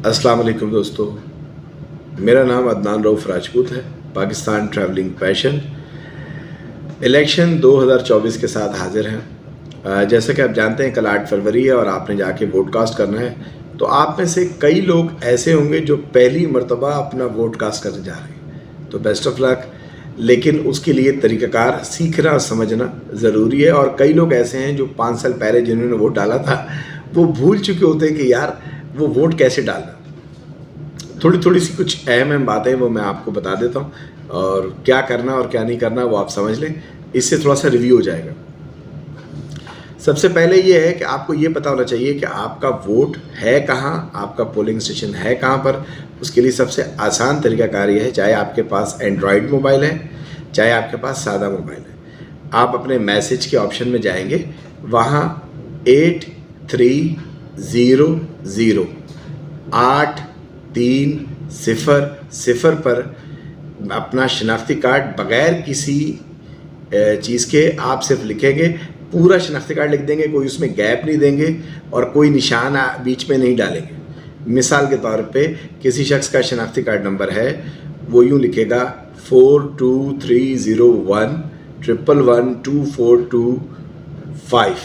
अस्सलाम वालेकुम दोस्तों, मेरा नाम अदनान रऊफ़ राजपूत है। पाकिस्तान ट्रैवलिंग पैशन इलेक्शन 2024 के साथ हाजिर हैं। जैसा कि आप जानते हैं कल 8 फरवरी है और आपने जाके वोट कास्ट करना है। तो आप में से कई लोग ऐसे होंगे जो पहली मर्तबा अपना वोट कास्ट करने जा रहे हैं, तो बेस्ट ऑफ लक। लेकिन उसके लिए तरीक़ाकार सीखना और समझना ज़रूरी है। और कई लोग ऐसे हैं जो 5 साल पहले जिन्होंने वोट डाला था वो भूल चुके होते हैं कि यार वो वोट कैसे डालना। थोड़ी सी कुछ अहम बातें वो मैं आपको बता देता हूँ, और क्या करना और क्या नहीं करना वो आप समझ लें। इससे थोड़ा सा रिव्यू हो जाएगा। सबसे पहले ये है कि आपको ये पता होना चाहिए कि आपका वोट है कहाँ, आपका पोलिंग स्टेशन है कहाँ पर। उसके लिए सबसे आसान तरीक़ाकार ये है, चाहे आपके पास एंड्रॉयड मोबाइल है चाहे आपके पास सादा मोबाइल है, आप अपने मैसेज के ऑप्शन में जाएंगे, वहाँ 830830 पर अपना शनाख्ती कार्ड बग़ैर किसी चीज़ के आप सिर्फ लिखेंगे। पूरा शनाख्ती कार्ड लिख देंगे, कोई उसमें गैप नहीं देंगे और कोई निशान बीच में नहीं डालेंगे। मिसाल के तौर पे किसी शख्स का शनाख्ती कार्ड नंबर है, वो यूँ लिखेगा 423011124225।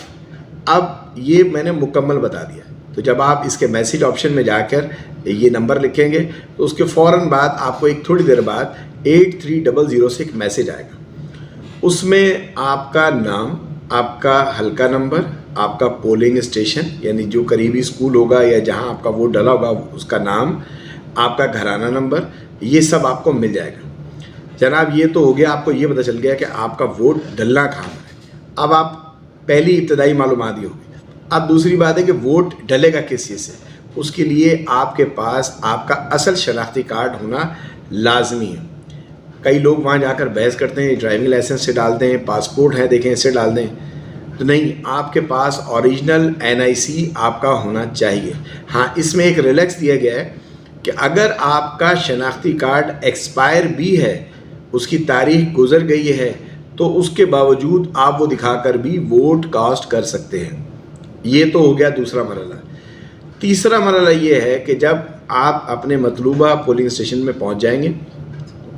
अब ये मैंने मुकम्मल बता दिया। तो जब आप इसके मैसेज ऑप्शन में जाकर ये नंबर लिखेंगे तो उसके फ़ौरन बाद आपको एक थोड़ी देर बाद 8300 से एक मैसेज आएगा। उसमें आपका नाम, आपका हल्का नंबर, आपका पोलिंग स्टेशन यानी जो करीबी स्कूल होगा या जहां आपका वोट डला होगा उसका नाम, आपका घराना नंबर, ये सब आपको मिल जाएगा। जनाब ये तो हो गया, आपको ये पता चल गया कि आपका वोट डलना कहाँ पर है। अब आप पहली इब्तदाई मालूमात ये होगी। अब दूसरी बात है कि वोट डलेगा किस चीज़ से। उसके लिए आपके पास आपका असल शनाख्ती कार्ड होना लाजमी है। कई लोग वहाँ जाकर बहस करते हैं, ड्राइविंग लाइसेंस से डालते हैं, पासपोर्ट है देखें इससे डाल दें, तो नहीं, आपके पास ओरिजिनल NIC आपका होना चाहिए। हाँ, इसमें एक रिलैक्स दिया गया है कि अगर आपका शनाख्ती कार्ड एक्सपायर भी है, उसकी तारीख गुजर गई है, तो उसके बावजूद आप वो दिखाकर भी वोट कास्ट कर सकते हैं। ये तो हो गया दूसरा मरहला। तीसरा मरहला ये है कि जब आप अपने मतलूबा पोलिंग स्टेशन में पहुंच जाएंगे,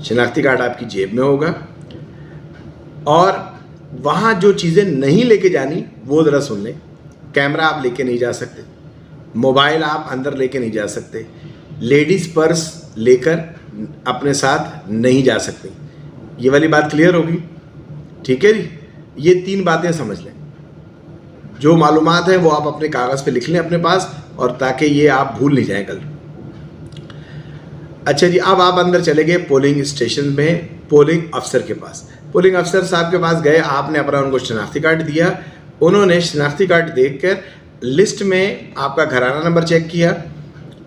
शनाख्ती कार्ड आपकी जेब में होगा और वहाँ जो चीज़ें नहीं लेके जानी वो ज़रा सुन लें। कैमरा आप लेके नहीं जा सकते, मोबाइल आप अंदर लेके नहीं जा सकते, लेडीज़ पर्स लेकर अपने साथ नहीं जा सकते। ये वाली बात क्लियर होगी, ठीक है जी। ये 3 बातें समझ लें। जो मालूमात है वो आप अपने कागज़ पे लिख लें अपने पास, और ताकि ये आप भूल नहीं जाएं कल। अच्छा जी, अब आप अंदर चले गए पोलिंग स्टेशन में, पोलिंग अफसर के पास। पोलिंग अफसर साहब के पास गए, आपने अपना उनको शनाख्ती कार्ड दिया। उन्होंने शनाख्ती कार्ड देखकर लिस्ट में आपका घराना नंबर चेक किया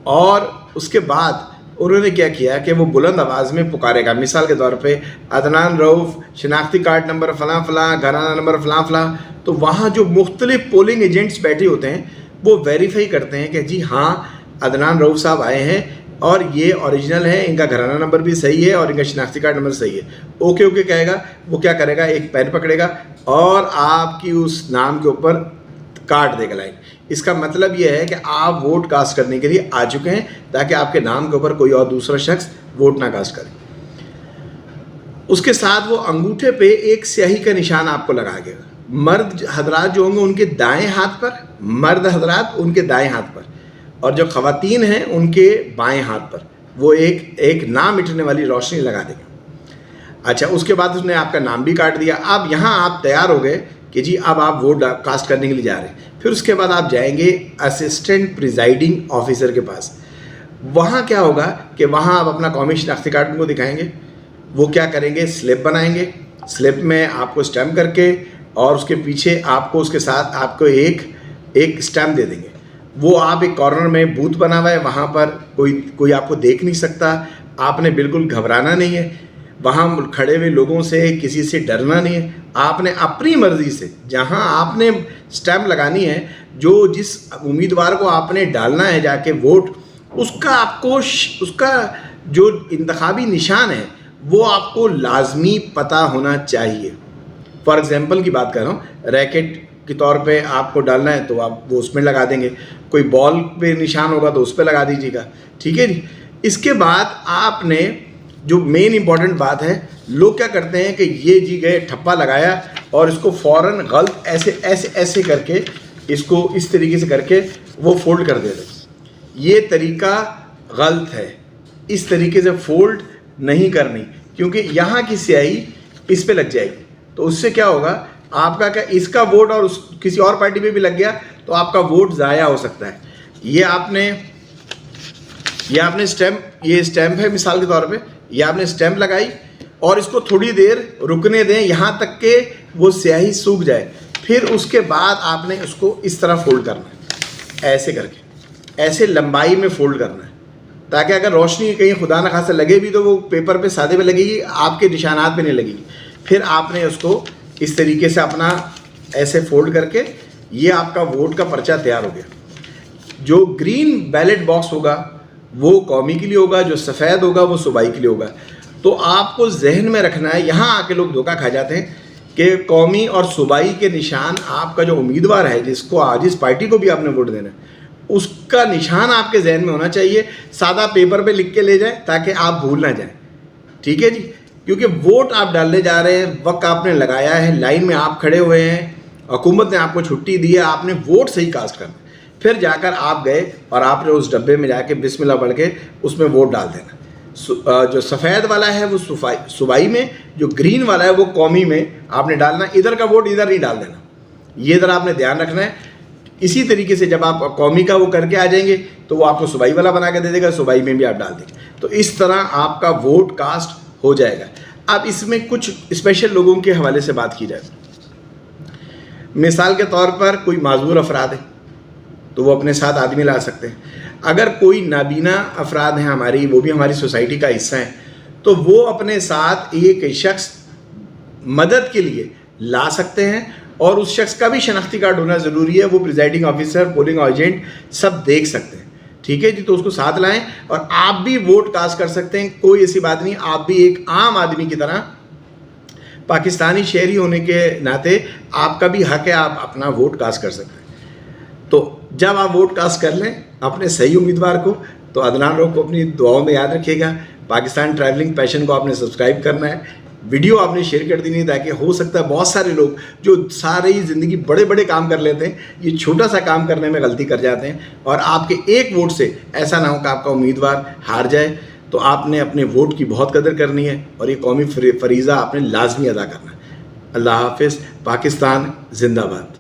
और उसके बाद उन्होंने क्या किया कि वो बुलंद आवाज़ में पुकारेगा। मिसाल के तौर पे अदनान रऊफ़, शनाख्ती कार्ड नंबर फ़लाँ फ़लाँ, घराना नंबर फ़लाँ फ़लाँ। तो वहाँ जो मुख्तलिफ पोलिंग एजेंट्स बैठे होते हैं वो वेरीफाई करते हैं कि जी हाँ, अदनान रऊफ़ साहब आए हैं और ये ओरिजिनल है, इनका घराना नंबर भी सही है और इनका शनाख्ती कार्ड नंबर सही है। ओके ओके कहेगा, वो क्या करेगा, एक पेन पकड़ेगा और आपकी उस नाम के ऊपर काट देगा लाइन। इसका मतलब ये है कि आप वोट कास्ट करने के लिए आ चुके हैं, ताकि आपके नाम के ऊपर कोई और दूसरा शख्स वोट ना कास्ट करे। उसके साथ वो अंगूठे पे एक स्याही का निशान आपको लगा देगा। मर्द हजरात जो होंगे उनके दाएं हाथ पर, मर्द हजरात उनके दाएं हाथ पर, और जो ख़वातीन हैं उनके बाएं हाथ पर वो एक ना मिटने वाली रोशनी लगा देगा। अच्छा, उसके बाद उसने आपका नाम भी काट दिया। अब यहाँ आप तैयार हो गए कि जी अब आप वोट कास्ट करने के लिए जा रहे हैं। फिर उसके बाद आप जाएंगे असिस्टेंट प्रिजाइडिंग ऑफिसर के पास। वहाँ क्या होगा कि वहाँ आप अपना कौमी शनाख्ती कार्ड उनको दिखाएंगे। वो क्या करेंगे, स्लिप बनाएंगे। स्लिप में आपको स्टैम्प करके और उसके पीछे आपको उसके साथ आपको एक स्टैम्प दे देंगे। वो आप एक कॉर्नर में बूथ बना हुआ है, वहाँ पर कोई आपको देख नहीं सकता। आपने बिल्कुल घबराना नहीं है, वहाँ खड़े हुए लोगों से किसी से डरना नहीं है। आपने अपनी मर्ज़ी से जहाँ आपने स्टैम्प लगानी है, जो जिस उम्मीदवार को आपने डालना है जाके वोट, उसका जो इंतखाबी निशान है वो आपको लाजमी पता होना चाहिए। फॉर एग्ज़ाम्पल की बात कर रहा हूँ, रैकेट के तौर पे आपको डालना है तो आप वो उसमें लगा देंगे, कोई बॉल पे निशान होगा तो उस पर लगा दीजिएगा, ठीक है जी। इसके बाद आपने जो मेन इंपॉर्टेंट बात है, लोग क्या करते हैं कि ये जी गए ठप्पा लगाया और इसको फ़ौरन गलत ऐसे ऐसे ऐसे करके इसको इस तरीके से करके वो फोल्ड कर देते हैं। ये तरीका गलत है, इस तरीके से फोल्ड नहीं करनी, क्योंकि यहाँ की स्याही इस पे लग जाएगी। तो उससे क्या होगा, आपका क्या इसका वोट और उस किसी और पार्टी पे भी लग गया तो आपका वोट ज़ाया हो सकता है। ये आपने स्टैम्प, ये स्टैम्प है मिसाल के तौर पे, ये आपने स्टैम्प लगाई और इसको थोड़ी देर रुकने दें यहाँ तक के वो स्याही सूख जाए। फिर उसके बाद आपने उसको इस तरह फोल्ड करना है, ऐसे करके ऐसे लंबाई में फोल्ड करना है, ताकि अगर रोशनी कहीं खुदा न खासा लगे भी तो वो पेपर पे सादे पे लगेगी, आपके निशानात पे नहीं लगेगी। फिर आपने उसको इस तरीके से अपना ऐसे फोल्ड करके, ये आपका वोट का पर्चा तैयार हो गया। जो ग्रीन बैलेट बॉक्स होगा वो कौमी के लिए होगा, जो सफ़ेद होगा वो सूबाई के लिए होगा। तो आपको जहन में रखना है, यहाँ आके लोग धोखा खा जाते हैं कि कौमी और सूबाई के निशान आपका जो उम्मीदवार है, जिस पार्टी को भी आपने वोट देना है, उसका निशान आपके जहन में होना चाहिए। सादा पेपर पे लिख के ले जाएं ताकि आप भूल ना जाएं, ठीक है जी। क्योंकि वोट आप डालने जा रहे हैं, वक्त आपने लगाया है, लाइन में आप खड़े हुए हैं, हुकूमत ने आपको छुट्टी दी है, आपने वोट सही कास्ट करना। फिर जाकर आप गए और आपने उस डब्बे में जाके बिस्मिल्लाह पढ़ के उसमें वोट डाल देना। जो सफ़ेद वाला है वो सूबाई में, जो ग्रीन वाला है वो कौमी में आपने डालना। इधर का वोट इधर नहीं डाल देना, ये इधर आपने ध्यान रखना है। इसी तरीके से जब आप कौमी का वो करके आ जाएंगे तो वो आपको सूबाई वाला बना के दे देगा, सूबाई में भी आप डाल देंगे। तो इस तरह आपका वोट कास्ट हो जाएगा। अब इसमें कुछ स्पेशल लोगों के हवाले से बात की जाए। मिसाल के तौर पर कोई माजूर अफराद है तो वो अपने साथ आदमी ला सकते हैं। अगर कोई नाबीना अफराद हैं हमारी, वो भी हमारी सोसाइटी का हिस्सा हैं, तो वो अपने साथ एक शख्स मदद के लिए ला सकते हैं। और उस शख्स का भी शनाख्ती कार्ड होना ज़रूरी है, वो प्रिजाइडिंग ऑफिसर, पोलिंग एजेंट सब देख सकते हैं, ठीक है जी। तो उसको साथ लाएं और आप भी वोट कास्ट कर सकते हैं, कोई ऐसी बात नहीं। आप भी एक आम आदमी की तरह पाकिस्तानी शहरी होने के नाते आपका भी हक है, आप अपना वोट कास्ट कर सकते हैं। तो जब आप वोट कास्ट कर लें अपने सही उम्मीदवार को, तो अदनान रोग को अपनी दुआओं में याद रखिएगा। पाकिस्तान ट्रैवलिंग पैशन को आपने सब्सक्राइब करना है, वीडियो आपने शेयर कर देनी है, ताकि हो सकता है बहुत सारे लोग जो सारी ज़िंदगी बड़े बड़े काम कर लेते हैं, ये छोटा सा काम करने में गलती कर जाते हैं। और आपके एक वोट से ऐसा ना हो कि आपका उम्मीदवार हार जाए। तो आपने अपने वोट की बहुत कदर करनी है और ये कौमी फरीज़ा आपने लाजमी अदा करना है। अल्लाह हाफिज़। पाकिस्तान जिंदाबाद।